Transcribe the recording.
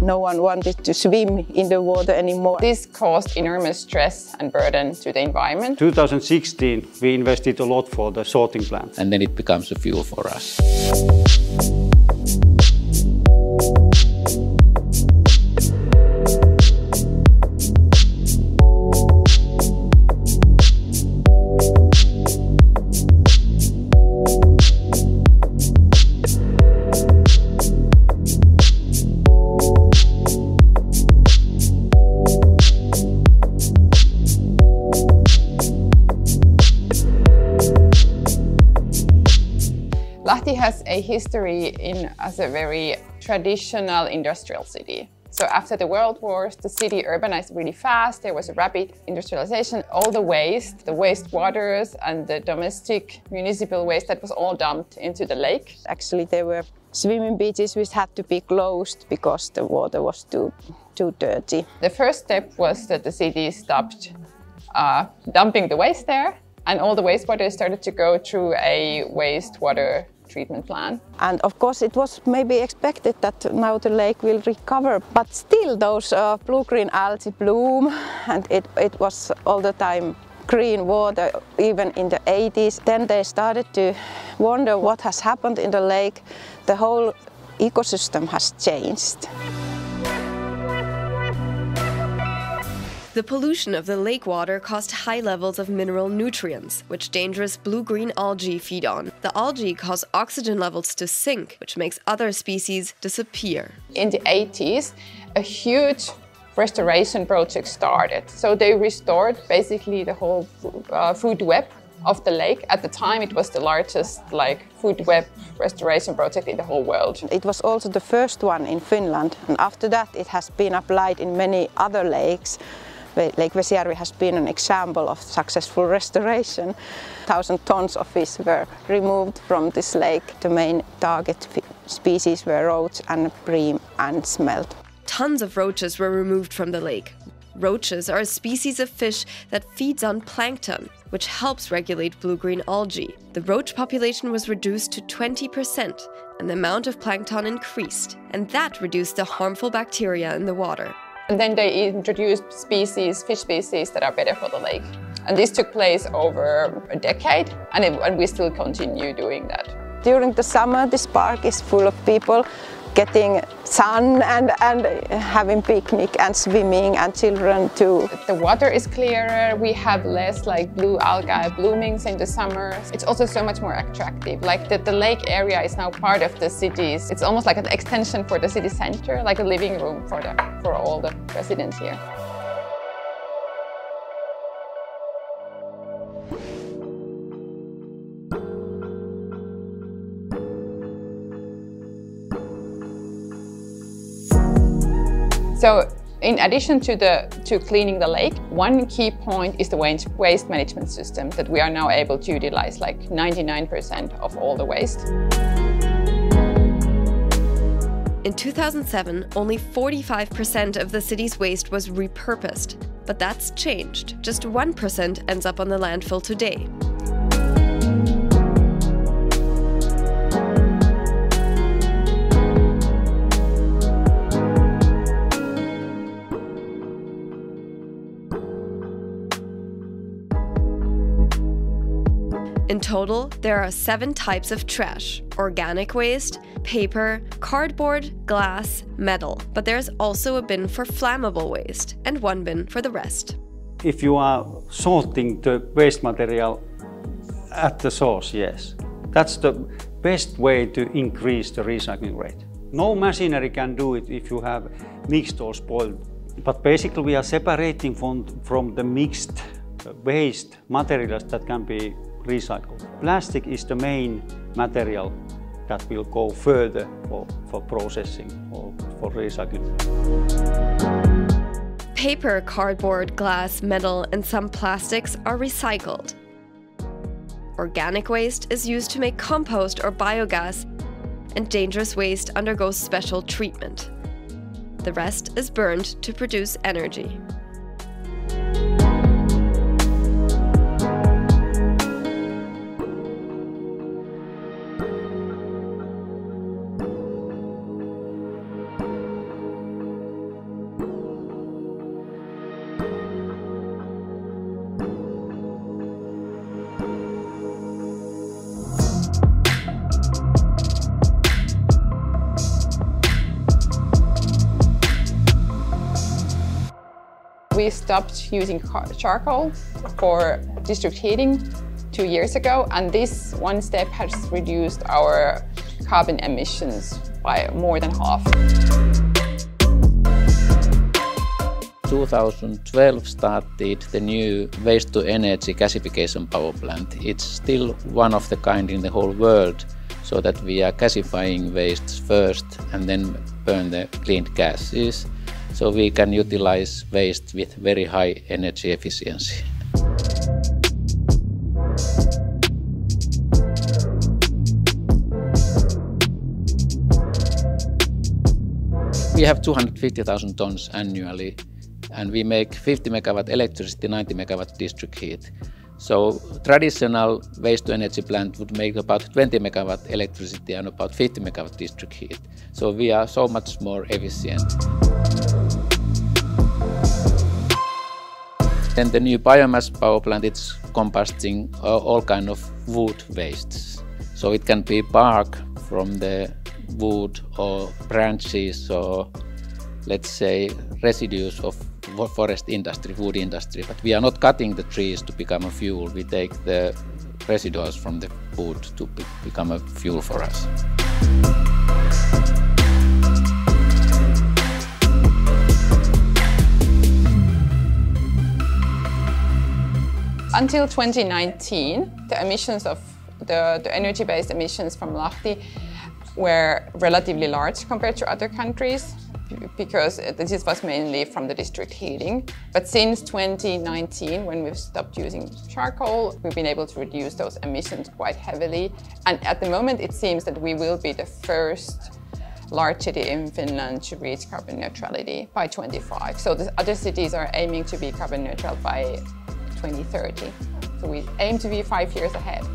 no one wanted to swim in the water anymore. This caused enormous stress and burden to the environment. 2016, we invested a lot for the sorting plant. And then it becomes a fuel for us. Lahti has a history as a very traditional industrial city. So after the World Wars, the city urbanized really fast. There was a rapid industrialization. All the waste, the wastewaters and the domestic municipal waste, that was all dumped into the lake. Actually, there were swimming beaches which had to be closed because the water was too dirty. The first step was that the city stopped dumping the waste there, and all the wastewater started to go through a wastewater treatment plant. And of course it was maybe expected that now the lake will recover, but still those blue-green algae bloom, and it was all the time green water, even in the 80s. Then they started to wonder what has happened in the lake. The whole ecosystem has changed. The pollution of the lake water caused high levels of mineral nutrients, which dangerous blue-green algae feed on. The algae cause oxygen levels to sink, which makes other species disappear. In the 80s, a huge restoration project started. So they restored basically the whole food web of the lake. At the time, it was the largest food web restoration project in the whole world. It was also the first one in Finland, and after that it has been applied in many other lakes. Lake Vesijärvi has been an example of successful restoration. 1,000 tons of fish were removed from this lake. The main target species were roach and bream and smelt. Tons of roaches were removed from the lake. Roaches are a species of fish that feeds on plankton, which helps regulate blue-green algae. The roach population was reduced to 20%, and the amount of plankton increased, and that reduced the harmful bacteria in the water. And then they introduced fish species that are better for the lake. And this took place over a decade, and we still continue doing that. During the summer, this park is full of people getting sun and having picnic and swimming, and children too. The water is clearer, we have less blue algae bloomings in the summer. It's also so much more attractive. The lake area is now part of the cities. It's almost like an extension for the city center, like a living room for all the residents here. So, in addition to cleaning the lake, one key point is the waste management system that we are now able to utilize 99% of all the waste. In 2007, only 45% of the city's waste was repurposed, but that's changed. Just 1% ends up on the landfill today. In total, there are 7 types of trash: organic waste, paper, cardboard, glass, metal. But there's also a bin for flammable waste and one bin for the rest. If you are sorting the waste material at the source, yes, that's the best way to increase the recycling rate. No machinery can do it if you have mixed or spoiled. But basically we are separating from the mixed waste materials that can be recycled. Plastic is the main material that will go further for processing or for recycling. Paper, cardboard, glass, metal, and some plastics are recycled. Organic waste is used to make compost or biogas, and dangerous waste undergoes special treatment. The rest is burned to produce energy. we stopped using charcoal for district heating 2 years ago, and this one step has reduced our carbon emissions by more than half. 2012 started the new waste-to-energy gasification power plant. It's still one of the kind in the whole world, so that we are gasifying wastes first and then burn the cleaned gases, so we can utilize waste with very high energy efficiency. We have 250,000 tons annually, and we make 50 megawatt electricity, 90 megawatt district heat. So traditional waste-to-energy plant would make about 20 megawatt electricity and about 50 megawatt district heat. So we are so much more efficient. Then the new biomass power plant, it's combusting all kind of wood wastes. So it can be bark from the wood or branches or, let's say, residues of forest industry, wood industry. But we are not cutting the trees to become a fuel. We take the residuals from the wood to become a fuel for us. Until 2019, the emissions of the energy-based emissions from Lahti were relatively large compared to other countries, because this was mainly from the district heating. But since 2019, when we've stopped using charcoal, we've been able to reduce those emissions quite heavily. And at the moment, it seems that we will be the first large city in Finland to reach carbon neutrality by 2025. So the other cities are aiming to be carbon neutral by 2030. So we aim to be 5 years ahead.